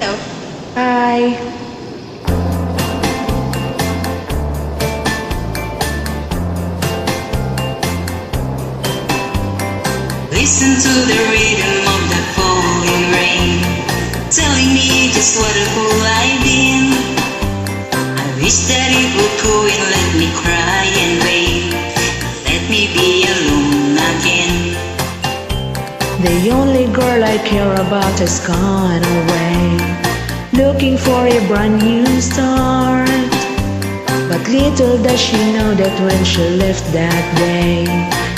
Hello. Hi. Listen to the rhythm of the falling rain, telling me just what a fool I've been. I wish that it would go and let me cry and wait, let me be alone again. The only girl I care about has gone away, looking for a brand new start. But little does she know that when she left that day,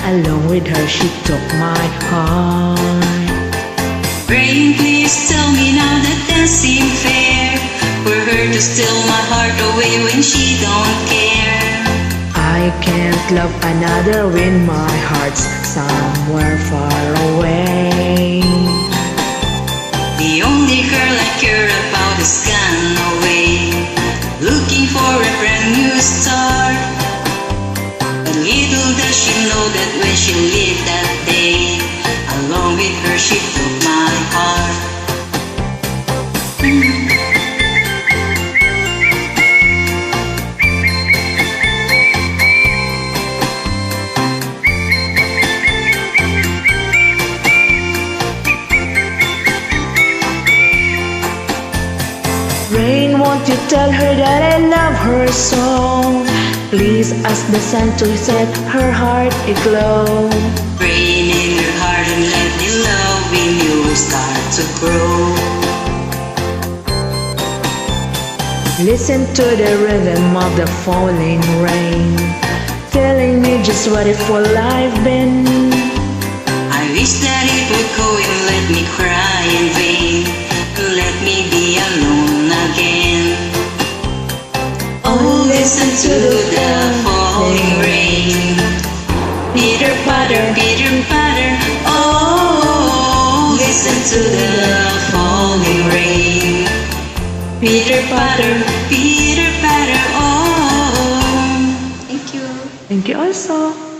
along with her she took my heart. Rain, please tell me now that seems fair, for her to steal my heart away when she don't care. I can't love another when my heart's somewhere far away. The only girl I care about is gone away, looking for a brand new start. But little does she know that when she lived that day, along with her she took my heart. Rain, won't you tell her that I love her so? Please ask the sun to set her heart aglow. Rain in your heart and let me love when you start to grow. Listen to the rhythm of the falling rain, telling me just what a fool I've been. I wish that it would go and let me cry in vain, let me be alone again. Oh, listen to the falling rain, pitter patter, pitter patter. Oh, listen to the falling rain, pitter patter, pitter patter. Oh, Thank you. Thank you also.